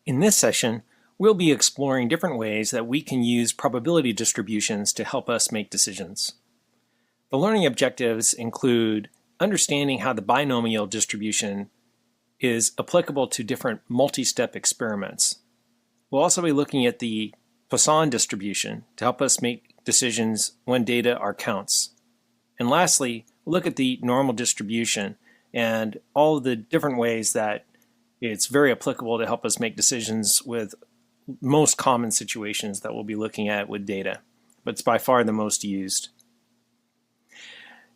In this session, we'll be exploring different ways that we can use probability distributions to help us make decisions. The learning objectives include understanding how the binomial distribution is applicable to different multi-step experiments. We'll also be looking at the Poisson distribution to help us make decisions when data are counts. And lastly, we'll look at the normal distribution and all of the different ways that it's very applicable to help us make decisions with most common situations that we'll be looking at with data, but it's by far the most used.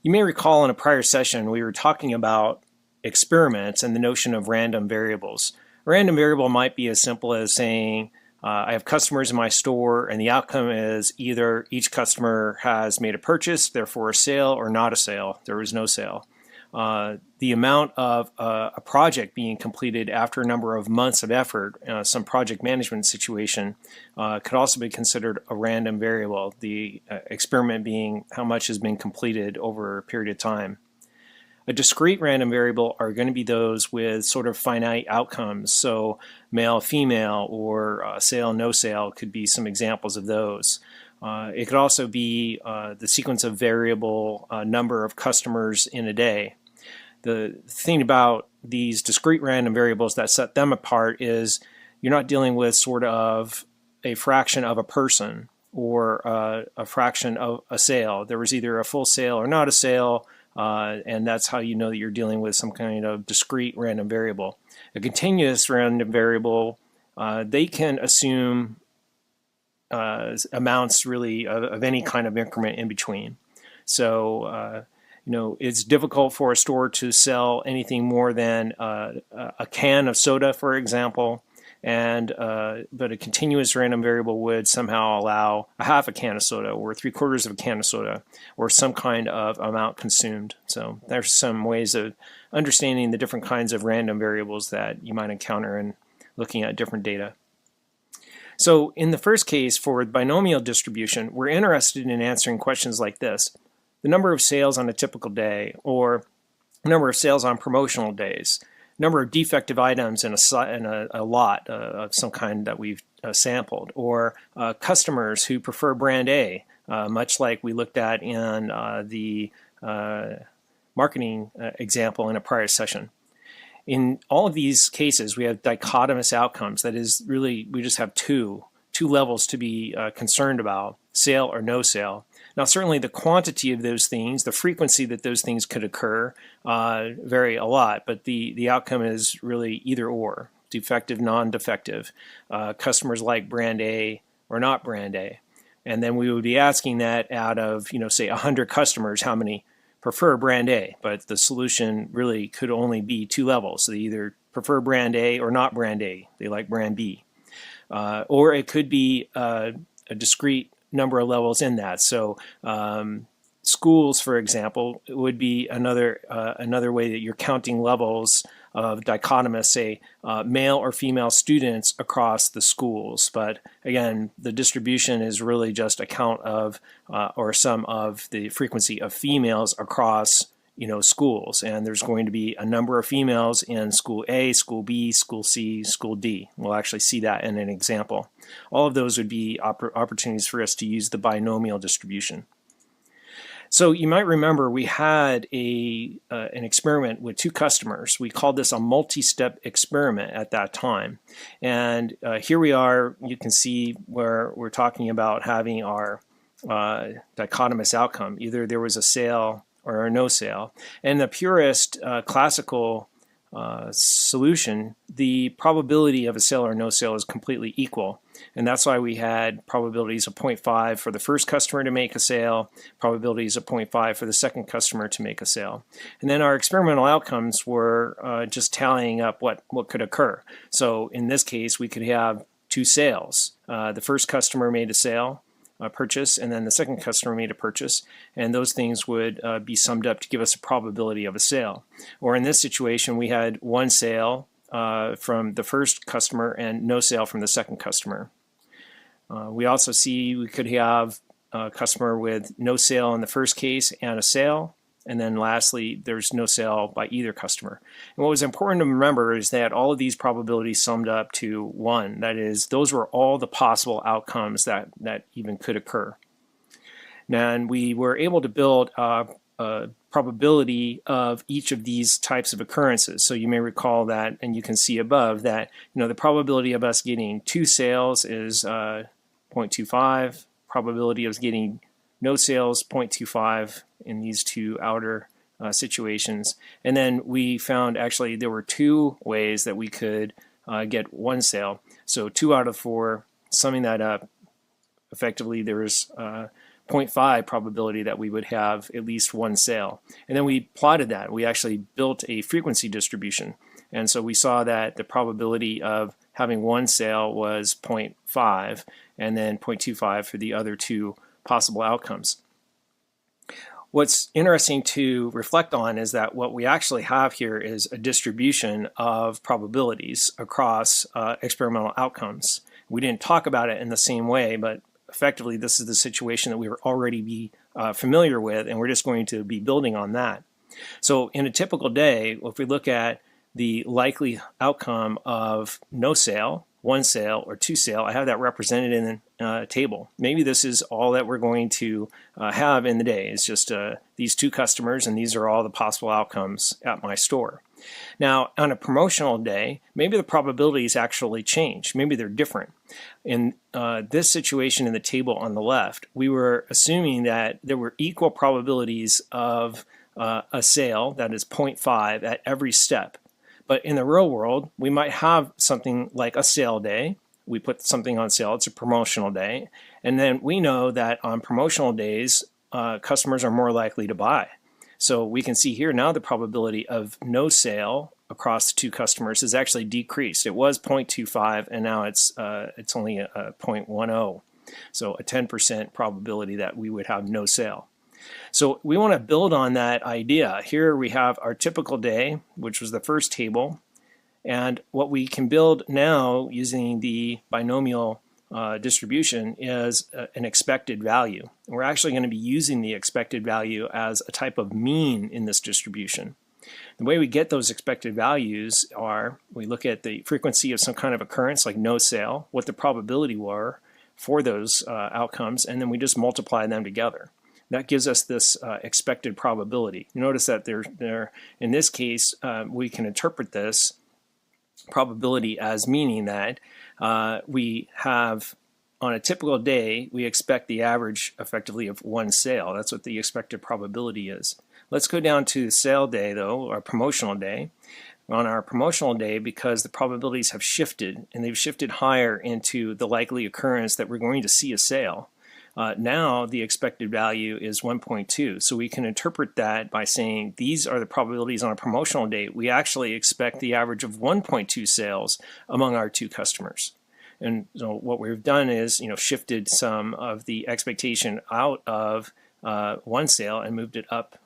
You may recall in a prior session we were talking about experiments and the notion of random variables. A random variable might be as simple as saying I have customers in my store and the outcome is either each customer has made a purchase, therefore a sale, or not a sale, there was no sale. The amount of a project being completed after a number of months of effort, some project management situation, could also be considered a random variable, the experiment being how much has been completed over a period of time. A discrete random variable are going to be those with sort of finite outcomes, so male, female, or sale, no sale could be some examples of those. It could also be the sequence of variable number of customers in a day. The thing about these discrete random variables that set them apart is you're not dealing with sort of a fraction of a person or a fraction of a sale. There was either a full sale or not a sale, and that's how you know that you're dealing with some kind of discrete random variable. A continuous random variable, they can assume amounts really of any kind of increment in between. So it's difficult for a store to sell anything more than a can of soda, for example, and but a continuous random variable would somehow allow a half a can of soda or 3/4 of a can of soda or some kind of amount consumed. So there's some ways of understanding the different kinds of random variables that you might encounter in looking at different data. So in the first case, for binomial distribution, we're interested in answering questions like this: the number of sales on a typical day, or number of sales on promotional days, number of defective items in a lot of some kind that we've sampled, or customers who prefer brand A, much like we looked at in the marketing example in a prior session. In all of these cases, we have dichotomous outcomes. That is, really, we just have two levels to be concerned about: sale or no sale. Now, certainly the quantity of those things, the frequency that those things could occur, vary a lot, but the outcome is really either or, defective, non-defective. Customers like brand A or not brand A. And then we would be asking that out of, say 100 customers, how many prefer brand A? But the solution really could only be two levels. So they either prefer brand A or not brand A. They like brand B. Or it could be a discrete number of levels in that. So schools, for example, would be another way that you're counting levels of dichotomous, say, male or female students across the schools. But again, the distribution is really just a count of or sum of the frequency of females across schools, and there's going to be a number of females in school A, school B, school C, school D. We'll actually see that in an example. All of those would be opportunities for us to use the binomial distribution. So you might remember we had an experiment with two customers. We called this a multi-step experiment at that time. And here we are, you can see where we're talking about having our dichotomous outcome. Either there was a sale or no sale. And the purest classical solution, the probability of a sale or no sale is completely equal. And that's why we had probabilities of 0.5 for the first customer to make a sale, probabilities of 0.5 for the second customer to make a sale. And then our experimental outcomes were just tallying up what could occur. So in this case, we could have two sales. The first customer made a sale, purchase, and then the second customer made a purchase, and those things would be summed up to give us a probability of a sale. Or in this situation, we had one sale from the first customer and no sale from the second customer. We also see we could have a customer with no sale in the first case and a sale, And then lastly, there's no sale by either customer. And what was important to remember is that all of these probabilities summed up to 1. That is, those were all the possible outcomes that even could occur. And we were able to build a probability of each of these types of occurrences. So you may recall that, and you can see above that, the probability of us getting 2 sales is 0.25. Probability of us getting no sales, 0.25 in these 2 outer situations. And then we found actually there were 2 ways that we could get 1 sale. So 2 out of 4, summing that up, effectively there was 0.5 probability that we would have at least 1 sale. And then we plotted that. We actually built a frequency distribution. And so we saw that the probability of having 1 sale was 0.5 and then 0.25 for the other 2 possible outcomes. What's interesting to reflect on is that what we actually have here is a distribution of probabilities across experimental outcomes. We didn't talk about it in the same way, but effectively this is the situation that we were already familiar with, and we're just going to be building on that. So in a typical day, if we look at the likely outcome of no sale, 1 sale, or 2 sale, I have that represented in the table. Maybe this is all that we're going to have in the day. It's just these 2 customers, and these are all the possible outcomes at my store. Now, on a promotional day, maybe the probabilities actually change. Maybe they're different. In this situation in the table on the left, we were assuming that there were equal probabilities of a sale, that is 0.5, at every step. But in the real world, we might have something like a sale day. We put something on sale, it's a promotional day. And then we know that on promotional days, customers are more likely to buy. So we can see here now the probability of no sale across 2 customers is actually decreased. It was 0.25 and now it's only a 0.10. So a 10% probability that we would have no sale. So we want to build on that idea. Here we have our typical day, which was the first table. And what we can build now using the binomial distribution is an expected value. We're actually going to be using the expected value as a type of mean in this distribution. The way we get those expected values are we look at the frequency of some kind of occurrence like no sale, what the probability were for those outcomes, and then we just multiply them together. That gives us this expected probability. You notice that in this case, we can interpret this probability as meaning that we have, on a typical day, we expect the average effectively of 1 sale. That's what the expected probability is. Let's go down to sale day though, or promotional day. On our promotional day, because the probabilities have shifted and they've shifted higher into the likely occurrence that we're going to see a sale. Now the expected value is 1.2. So we can interpret that by saying these are the probabilities on a promotional day. We actually expect the average of 1.2 sales among our 2 customers. And so what we've done is, shifted some of the expectation out of 1 sale and moved it up.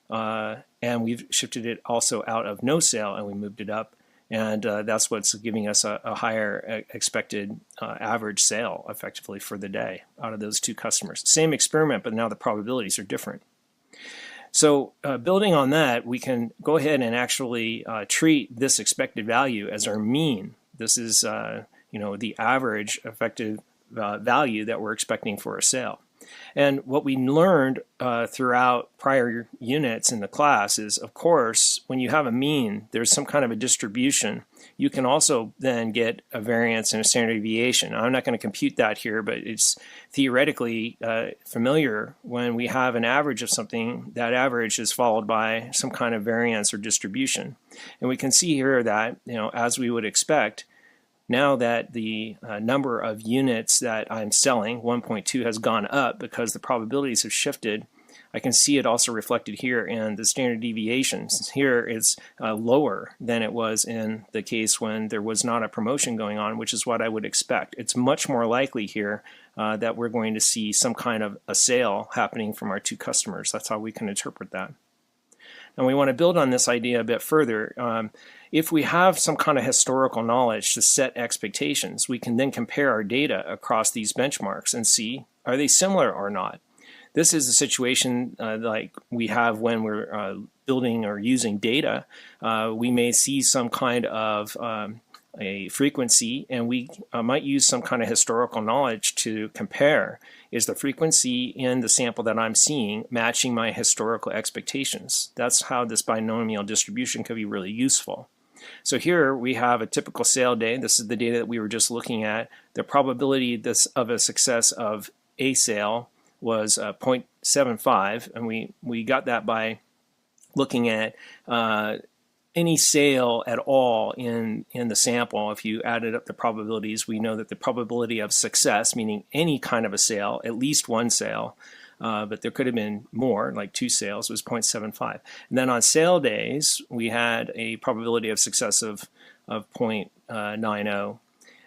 And we've shifted it also out of no sale and we moved it up. And that's what's giving us a higher expected average sale effectively for the day out of those 2 customers. Same experiment, but now the probabilities are different. So building on that, we can go ahead and actually treat this expected value as our mean. This is the average effective value that we're expecting for a sale. And what we learned throughout prior units in the class is, of course, when you have a mean, there's some kind of a distribution. You can also then get a variance and a standard deviation. I'm not going to compute that here, but it's theoretically familiar. When we have an average of something, that average is followed by some kind of variance or distribution. And we can see here that, as we would expect, now that the number of units that I'm selling, 1.2, has gone up because the probabilities have shifted, I can see it also reflected here in the standard deviations. Here it's lower than it was in the case when there was not a promotion going on, which is what I would expect. It's much more likely here that we're going to see some kind of a sale happening from our 2 customers. That's how we can interpret that. And we want to build on this idea a bit further. If we have some kind of historical knowledge to set expectations, we can then compare our data across these benchmarks and see, are they similar or not? This is a situation like we have when we're building or using data. We may see some kind of a frequency, and we might use some kind of historical knowledge to compare. Is the frequency in the sample that I'm seeing matching my historical expectations? That's how this binomial distribution could be really useful. So here we have a typical sale day. This is the data that we were just looking at. The probability of a success of a sale was 0.75, and we got that by looking at any sale at all in the sample. If you added up the probabilities, we know that the probability of success, meaning any kind of a sale, at least one sale, but there could have been more, like 2 sales, was 0.75. And then on sale days, we had a probability of success of 0.90.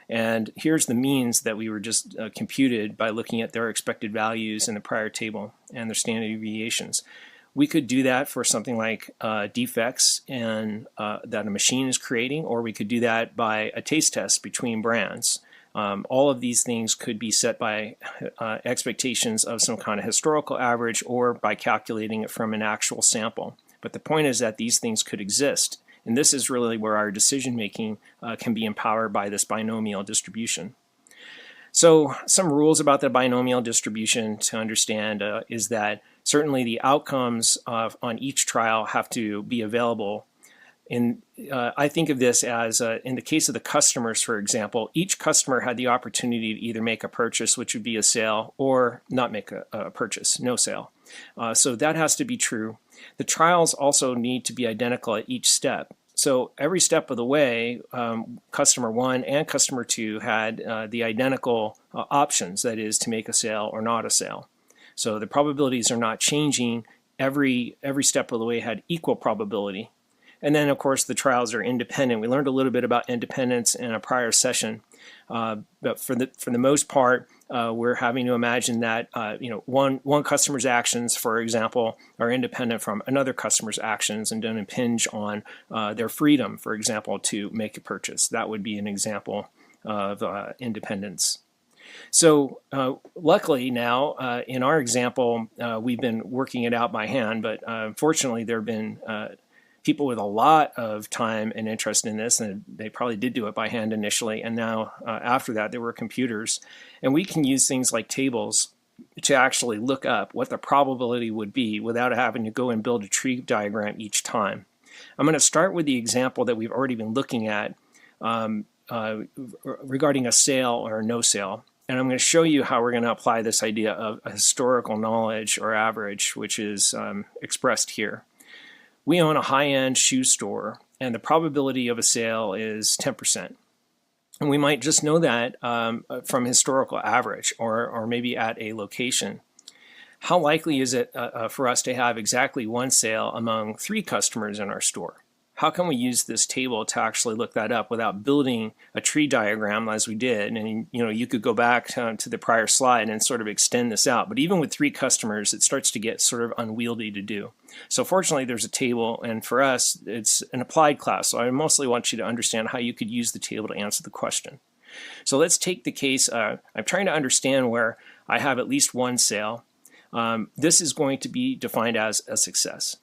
And here's the means that we were just computed by looking at their expected values in the prior table and their standard deviations. We could do that for something like defects that a machine is creating, or we could do that by a taste test between brands. All of these things could be set by expectations of some kind of historical average or by calculating it from an actual sample. But the point is that these things could exist. And this is really where our decision making can be empowered by this binomial distribution. So some rules about the binomial distribution to understand is that certainly the outcomes on each trial have to be available. I think of this as in the case of the customers, for example, each customer had the opportunity to either make a purchase, which would be a sale, or not make a purchase, no sale. So that has to be true. The trials also need to be identical at each step. So every step of the way, customer 1 and customer 2 had the identical options, that is, to make a sale or not a sale. So the probabilities are not changing. Every step of the way had equal probability. And then, of course, the trials are independent. We learned a little bit about independence in a prior session, but for the most part, we're having to imagine that one customer's actions, for example, are independent from another customer's actions and don't impinge on their freedom, for example, to make a purchase. That would be an example of independence. So luckily now, in our example, we've been working it out by hand, but fortunately there have been people with a lot of time and interest in this, and they probably did do it by hand initially, and now after that there were computers. And we can use things like tables to actually look up what the probability would be without having to go and build a tree diagram each time. I'm going to start with the example that we've already been looking at regarding a sale or no sale. And I'm going to show you how we're going to apply this idea of a historical knowledge or average, which is expressed here. We own a high-end shoe store, and the probability of a sale is 10%. And we might just know that from historical average or maybe at a location. How likely is it for us to have exactly one sale among 3 customers in our store? How can we use this table to actually look that up without building a tree diagram as we did? And you could go back to the prior slide and sort of extend this out. But even with 3 customers, it starts to get sort of unwieldy to do. So fortunately, there's a table, and for us, it's an applied class. So I mostly want you to understand how you could use the table to answer the question. So let's take the case. I'm trying to understand where I have at least one sale. This is going to be defined as a success.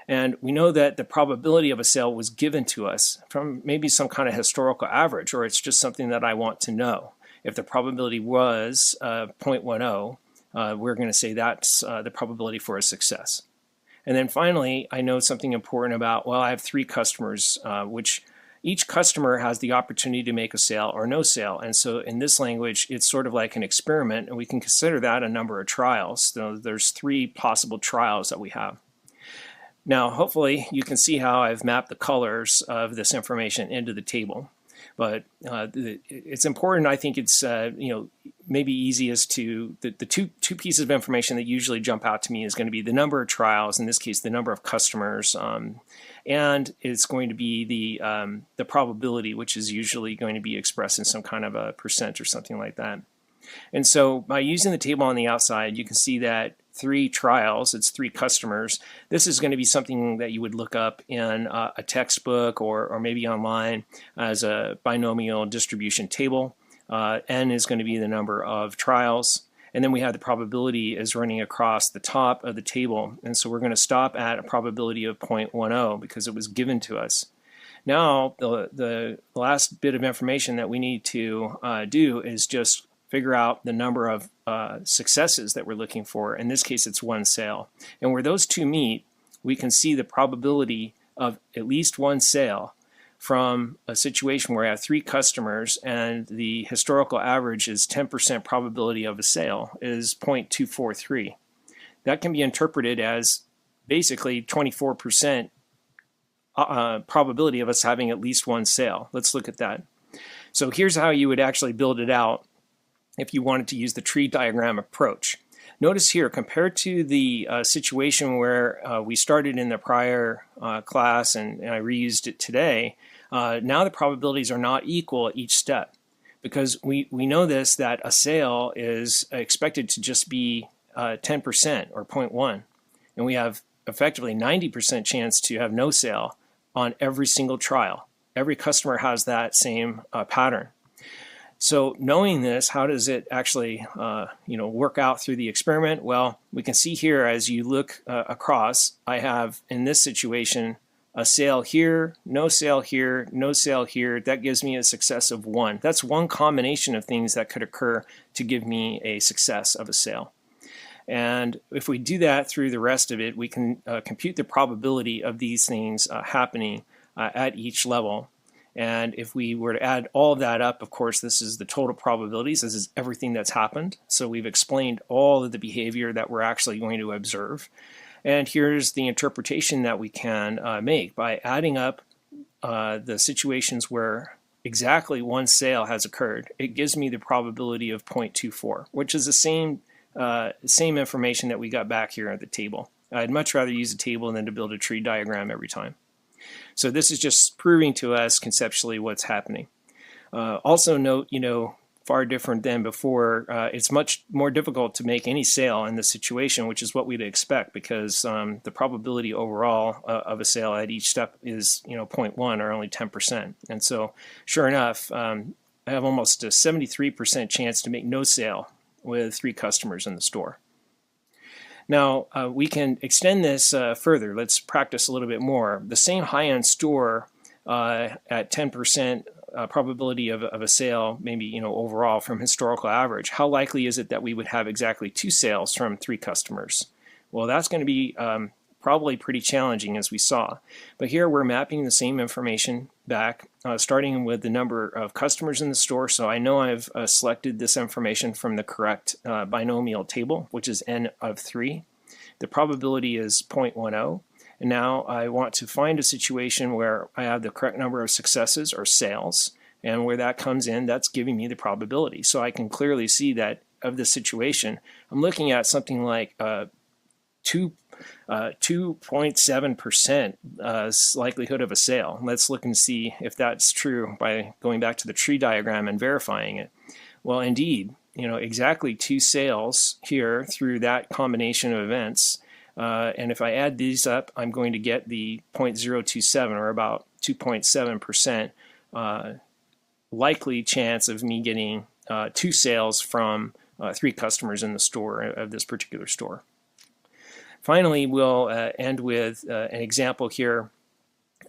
And we know that the probability of a sale was given to us from maybe some kind of historical average, or it's just something that I want to know. If the probability was 0.10, we're going to say that's the probability for a success. And then finally, I know something important about, well, I have 3 customers, which each customer has the opportunity to make a sale or no sale. And so in this language, it's sort of like an experiment, and we can consider that a number of trials. So there's 3 possible trials that we have. Now, hopefully, you can see how I've mapped the colors of this information into the table. But it's important. I think it's maybe easiest to the two pieces of information that usually jump out to me is going to be the number of trials, in this case, the number of customers, and it's going to be the probability, which is usually going to be expressed in some kind of a percent or something like that. And so by using the table on the outside, you can see that 3 trials, it's 3 customers. This is going to be something that you would look up in a textbook or maybe online as a binomial distribution table. N is going to be the number of trials. And then we have the probability is running across the top of the table. And so we're going to stop at a probability of 0.10 because it was given to us. Now, the last bit of information that we need to do is just figure out the number of successes that we're looking for. In this case, it's one sale. And where those two meet, we can see the probability of at least one sale from a situation where I have 3 customers and the historical average is 10% probability of a sale is 0.243. That can be interpreted as basically 24% probability of us having at least one sale. Let's look at that. So here's how you would actually build it out if you wanted to use the tree diagram approach. Notice here, compared to the situation where we started in the prior class and I reused it today, now the probabilities are not equal at each step, because we know this, that a sale is expected to just be 10% or 0.1, and we have effectively 90% chance to have no sale on every single trial. Every customer has that same pattern. So knowing this, how does it actually work out through the experiment? Well, we can see here as you look across, I have in this situation a sale here, no sale here, no sale here. That gives me a success of 1. That's one combination of things that could occur to give me a success of a sale. And if we do that through the rest of it, we can compute the probability of these things happening at each level. And if we were to add all of that up, of course, this is the total probabilities. This is everything that's happened. So we've explained all of the behavior that we're actually going to observe. And here's the interpretation that we can make by adding up the situations where exactly one sale has occurred. It gives me the probability of 0.24, which is the same information that we got back here at the table. I'd much rather use a table than to build a tree diagram every time. So this is just proving to us conceptually what's happening. Also note, far different than before, it's much more difficult to make any sale in this situation, which is what we'd expect, because the probability overall of a sale at each step is 0.1 or only 10%. And so sure enough, I have almost a 73% chance to make no sale with 3 customers in the store. Now, we can extend this further. Let's practice a little bit more. The same high-end store at 10% probability of a sale, maybe overall from historical average, how likely is it that we would have exactly 2 sales from 3 customers? Well, that's going to be probably pretty challenging, as we saw. But here we're mapping the same information back, starting with the number of customers in the store. So I know I've selected this information from the correct binomial table, which is n of 3. The probability is 0.10. And now I want to find a situation where I have the correct number of successes or sales. And where that comes in, that's giving me the probability. So I can clearly see that of this situation, I'm looking at something like 2.7% likelihood of a sale. Let's look and see if that's true by going back to the tree diagram and verifying it. Well, indeed, exactly 2 sales here through that combination of events. And if I add these up, I'm going to get the 0.027, or about 2.7% likely chance of me getting 2 sales from 3 customers in the store, of this particular store. Finally, we'll end with an example here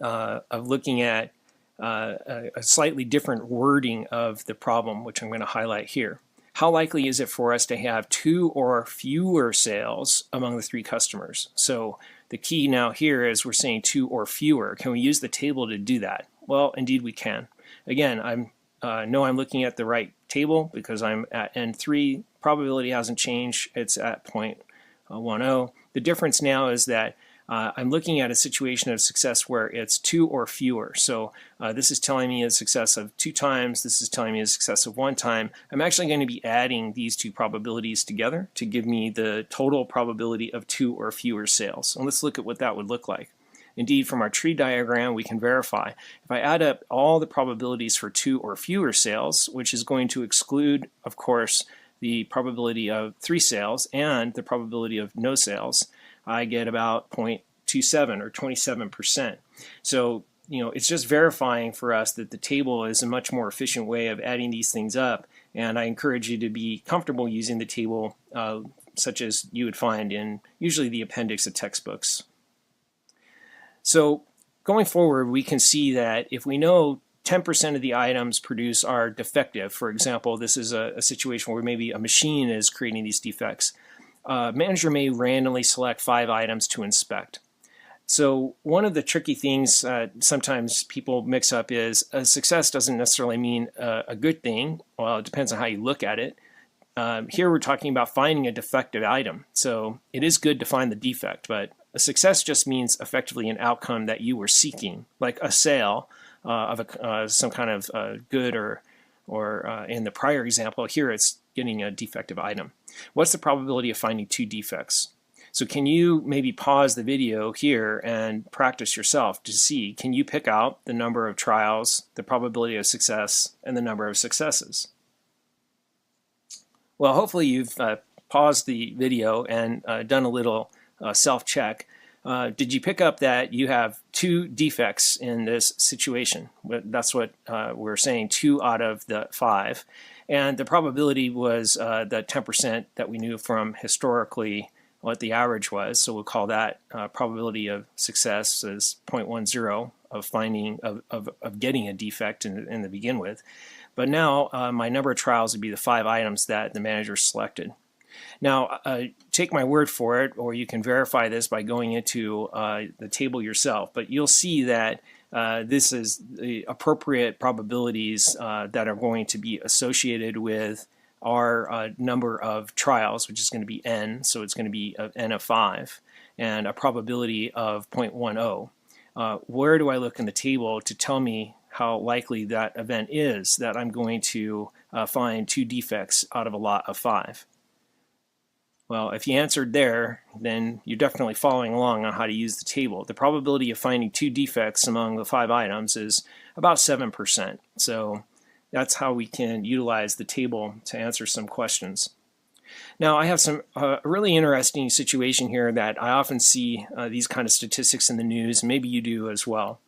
of looking at a slightly different wording of the problem, which I'm going to highlight here. How likely is it for us to have 2 or fewer sales among the 3 customers? So the key now here is we're saying 2 or fewer. Can we use the table to do that? Well, indeed we can. Again, I know I'm looking at the right table because I'm at N3. Probability hasn't changed. It's at 0.10. The difference now is that I'm looking at a situation of success where it's 2 or fewer. So this is telling me a success of 2 times. This is telling me a success of 1 time. I'm actually going to be adding these 2 probabilities together to give me the total probability of 2 or fewer sales. And let's look at what that would look like. Indeed, from our tree diagram, we can verify. If I add up all the probabilities for 2 or fewer sales, which is going to exclude, of course, the probability of 3 sales and the probability of no sales, I get about 0.27 or 27%. So, it's just verifying for us that the table is a much more efficient way of adding these things up And I encourage you to be comfortable using the table such as you would find in usually the appendix of textbooks. So going forward, we can see that if we know 10% of the items produced are defective, for example, this is a situation where maybe a machine is creating these defects, manager may randomly select 5 items to inspect. So one of the tricky things sometimes people mix up is a success doesn't necessarily mean a good thing. Well, it depends on how you look at it. Here we're talking about finding a defective item. So it is good to find the defect, but a success just means effectively an outcome that you were seeking, like a sale of some kind of good, or in the prior example here it's getting a defective item. What's the probability of finding 2 defects? So can you maybe pause the video here and practice yourself to see, can you pick out the number of trials, the probability of success, and the number of successes? Well, hopefully you've paused the video and done a little self-check. Did you pick up that you have 2 defects in this situation? That's what we're saying, 2 out of the 5. And the probability was the 10% that we knew from historically what the average was. So we'll call that probability of success as 0.10 of finding, of getting a defect in the begin with. But now my number of trials would be the 5 items that the manager selected. Now, take my word for it, or you can verify this by going into the table yourself, but you'll see that this is the appropriate probabilities that are going to be associated with our number of trials, which is going to be n, so it's going to be n of 5, and a probability of 0.10. Where do I look in the table to tell me how likely that event is that I'm going to find 2 defects out of a lot of 5? Well, if you answered there, then you're definitely following along on how to use the table. The probability of finding 2 defects among the 5 items is about 7%. So that's how we can utilize the table to answer some questions. Now, I have some really interesting situation here that I often see these kind of statistics in the news. Maybe you do as well.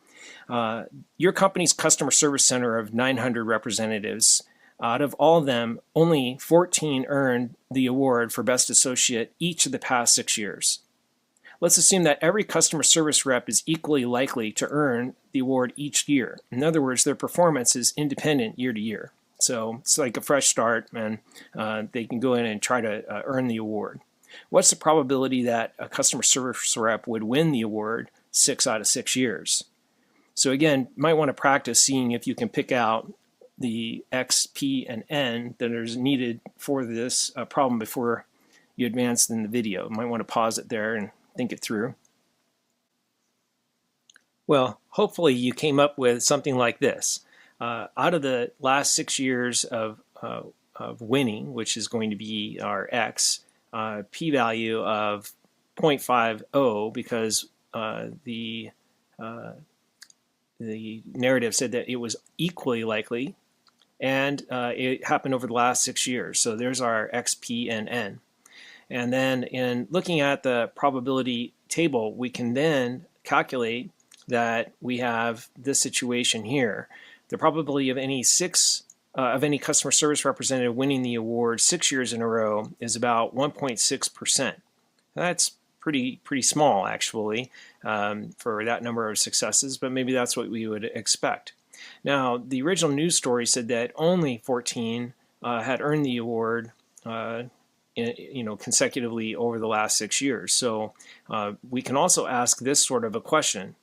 Your company's customer service center of 900 representatives, out of all of them, only 14 earned the award for Best Associate each of the past 6 years. Let's assume that every customer service rep is equally likely to earn the award each year. In other words, their performance is independent year to year. So it's like a fresh start, and they can go in and try to earn the award. What's the probability that a customer service rep would win the award 6 out of 6 years? So again, you might want to practice seeing if you can pick out the X, P, and N that is needed for this problem before you advance in the video. You might want to pause it there and think it through. Well, hopefully you came up with something like this. Out of the last 6 years of winning, which is going to be our X, p-value of 0.50 because the narrative said that it was equally likely, and it happened over the last 6 years. So there's our X, P, and N. And then in looking at the probability table, we can then calculate that we have this situation here. The probability of any customer service representative winning the award 6 years in a row is about 1.6%. That's pretty small, actually, for that number of successes, but maybe that's what we would expect. Now, the original news story said that only 14 had earned the award consecutively over the last 6 years. So we can also ask this sort of a question.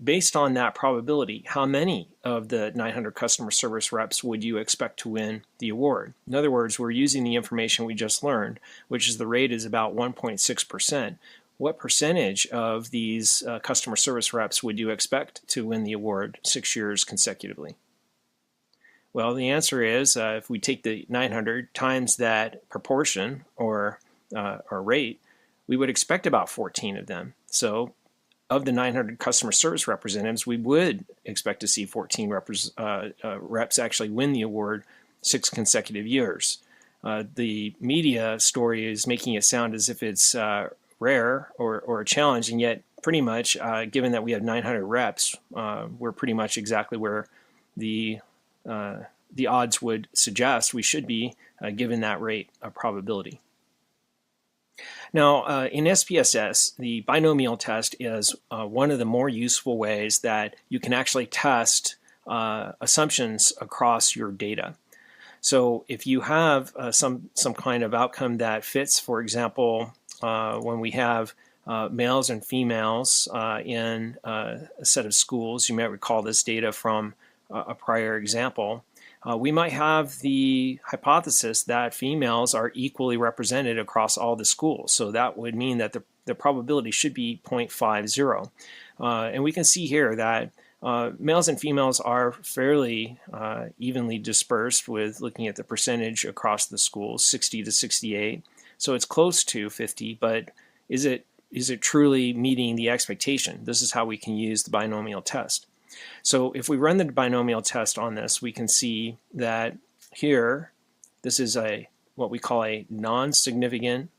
Based on that probability, how many of the 900 customer service reps would you expect to win the award? In other words, we're using the information we just learned, which is the rate is about 1.6%. What percentage of these customer service reps would you expect to win the award 6 years consecutively? Well, the answer is if we take the 900 times that proportion or rate, we would expect about 14 of them. So of the 900 customer service representatives, we would expect to see 14 reps actually win the award 6 consecutive years. The media story is making it sound as if it's rare or a challenge, and yet pretty much, given that we have 900 reps, we're pretty much exactly where the the odds would suggest we should be given that rate of probability. Now, in SPSS, the binomial test is one of the more useful ways that you can actually test assumptions across your data. So if you have some kind of outcome that fits, for example, when we have males and females in a set of schools, you might recall this data from a prior example, we might have the hypothesis that females are equally represented across all the schools. So that would mean that the probability should be 0.50. And we can see here that males and females are fairly evenly dispersed with looking at the percentage across the schools, 60 to 68. So it's close to 50, but is it truly meeting the expectation? This is how we can use the binomial test. So if we run the binomial test on this, we can see that here, this is what we call a non-significant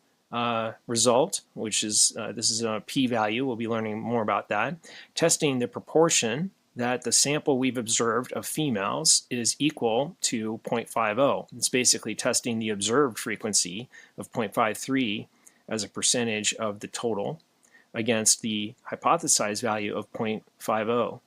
result, which is, this is a p-value. We'll be learning more about that. Testing the proportion that the sample we've observed of females is equal to 0.50. It's basically testing the observed frequency of 0.53 as a percentage of the total against the hypothesized value of 0.50.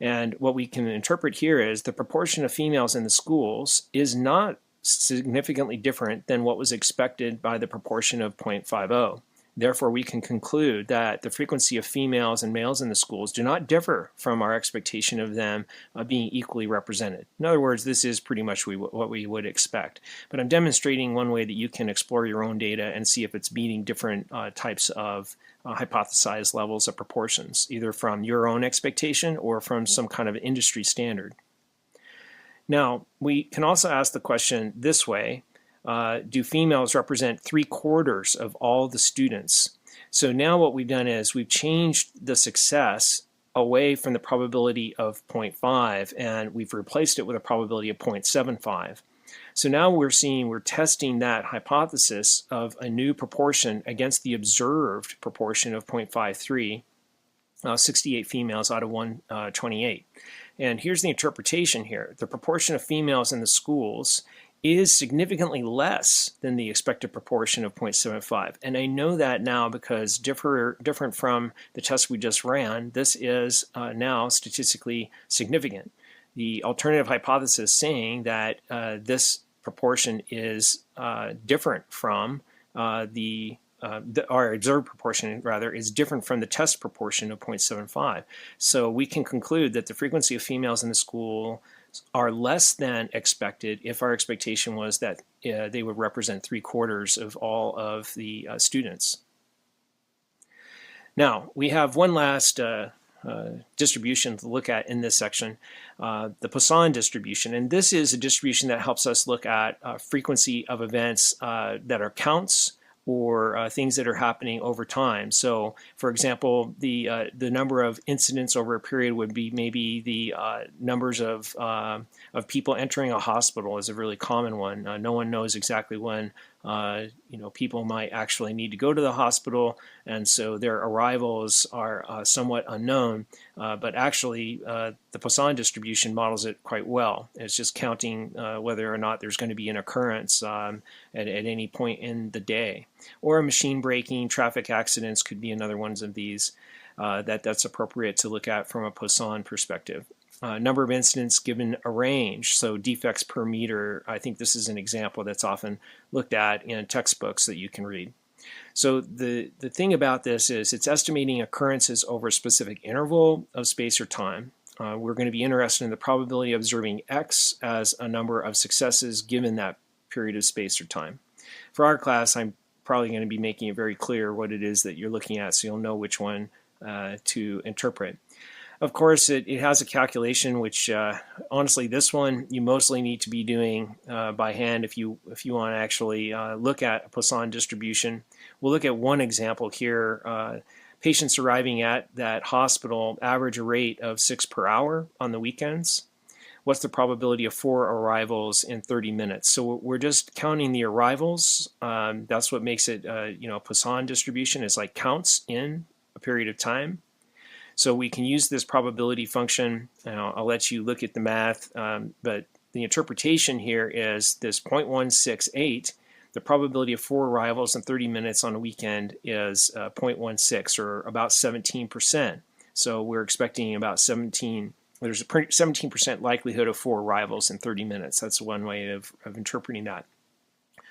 And what we can interpret here is the proportion of females in the schools is not significantly different than what was expected by the proportion of 0.50. Therefore, we can conclude that the frequency of females and males in the schools do not differ from our expectation of them being equally represented. In other words, this is pretty much what we would expect. But I'm demonstrating one way that you can explore your own data and see if it's meeting different types of hypothesized levels of proportions, either from your own expectation or from some kind of industry standard. Now, we can also ask the question this way. Do females represent 3/4 of all the students? So now what we've done is we've changed the success away from the probability of 0.5 and we've replaced it with a probability of 0.75. So now we're testing that hypothesis of a new proportion against the observed proportion of 0.53, 68 females out of 128. And here's the interpretation here. The proportion of females in the schools is significantly less than the expected proportion of 0.75. And I know that now because different from the test we just ran, this is now statistically significant. The alternative hypothesis saying that this proportion is different from our observed proportion, rather, is different from the test proportion of 0.75. So we can conclude that the frequency of females in the school are less than expected if our expectation was that they would represent 3/4 of all of the students. Now, we have one last distribution to look at in this section, the Poisson distribution. And this is a distribution that helps us look at frequency of events that are counts or things that are happening over time. So, for example, the number of incidents over a period would be maybe the numbers of people entering a hospital is a really common one. No one knows exactly when people might actually need to go to the hospital, and so their arrivals are somewhat unknown. But actually, the Poisson distribution models it quite well. It's just counting whether or not there's going to be an occurrence at any point in the day. Or machine braking, traffic accidents could be another one of these that's appropriate to look at from a Poisson perspective. Number of incidents given a range, so defects per meter. I think this is an example that's often looked at in textbooks that you can read. So the thing about this is it's estimating occurrences over a specific interval of space or time. We're going to be interested in the probability of observing X as a number of successes given that period of space or time. For our class, I'm probably going to be making it very clear what it is that you're looking at so you'll know which one to interpret. Of course, it has a calculation which, honestly, this one you mostly need to be doing by hand if you want to actually look at a Poisson distribution. We'll look at one example here. Patients arriving at that hospital average a rate of 6 per hour on the weekends. What's the probability of 4 arrivals in 30 minutes? So we're just counting the arrivals. That's what makes it, a Poisson distribution. It's like counts in a period of time. So we can use this probability function. I'll let you look at the math, but the interpretation here is this 0.168. The probability of 4 arrivals in 30 minutes on a weekend is 0.16, or about 17%. So we're expecting about 17. There's a 17% likelihood of 4 arrivals in 30 minutes. That's one way of interpreting that.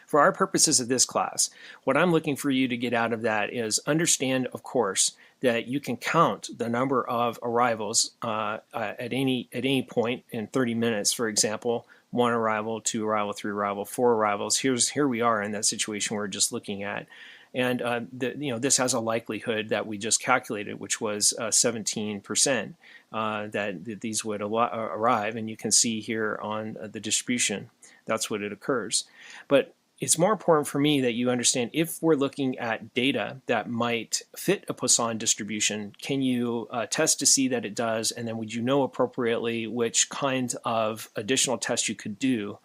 For our purposes of this class, what I'm looking for you to get out of that is understand, of course, that you can count the number of arrivals at any point in 30 minutes. For example, 1 arrival, 2 arrival, 3 arrival, 4 arrivals. Here we are in that situation we're just looking at. And this has a likelihood that we just calculated, which was 17%, that these would arrive. And you can see here on the distribution, that's what it occurs. But it's more important for me that you understand, if we're looking at data that might fit a Poisson distribution, can you test to see that it does, and then would you know appropriately which kinds of additional tests you could do?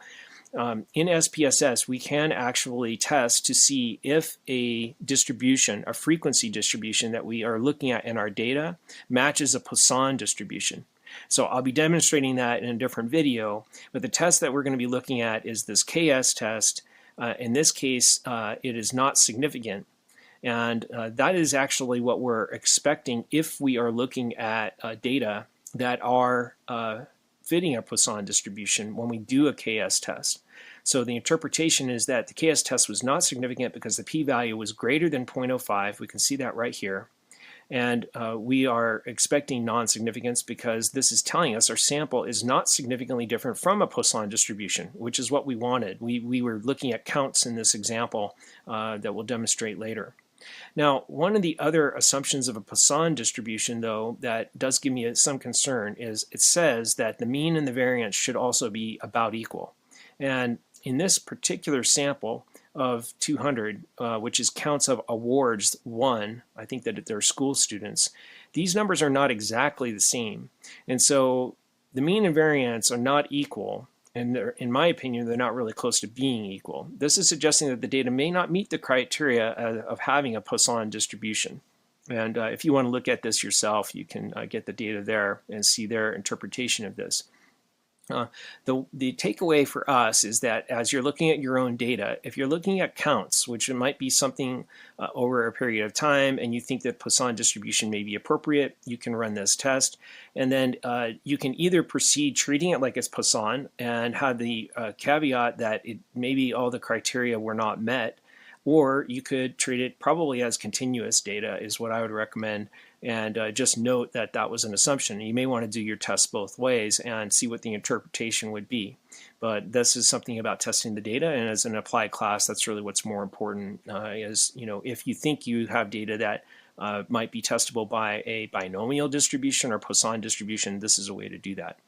In SPSS, we can actually test to see if a distribution, a frequency distribution that we are looking at in our data, matches a Poisson distribution. So I'll be demonstrating that in a different video, but the test that we're going to be looking at is this KS test. In this case, it is not significant, and that is actually what we're expecting if we are looking at data that are fitting a Poisson distribution when we do a KS test. So the interpretation is that the KS test was not significant because the p-value was greater than 0.05. We can see that right here. And we are expecting non-significance because this is telling us our sample is not significantly different from a Poisson distribution, which is what we wanted. We were looking at counts in this example that we'll demonstrate later. Now, one of the other assumptions of a Poisson distribution, though, that does give me some concern is it says that the mean and the variance should also be about equal. And in this particular sample of 200, which is counts of awards won, I think that they're school students, these numbers are not exactly the same. And so the mean and variance are not equal, and in my opinion, they're not really close to being equal. This is suggesting that the data may not meet the criteria of having a Poisson distribution. And if you want to look at this yourself, you can get the data there and see their interpretation of this. The takeaway for us is that as you're looking at your own data, if you're looking at counts, which it might be something over a period of time, and you think that Poisson distribution may be appropriate, you can run this test. And then you can either proceed treating it like it's Poisson and have the caveat that maybe all the criteria were not met, or you could treat it probably as continuous data is what I would recommend. And just note that that was an assumption. You may want to do your tests both ways and see what the interpretation would be. But this is something about testing the data, and as an applied class, that's really what's more important. Is, if you think you have data that might be testable by a binomial distribution or Poisson distribution, this is a way to do that.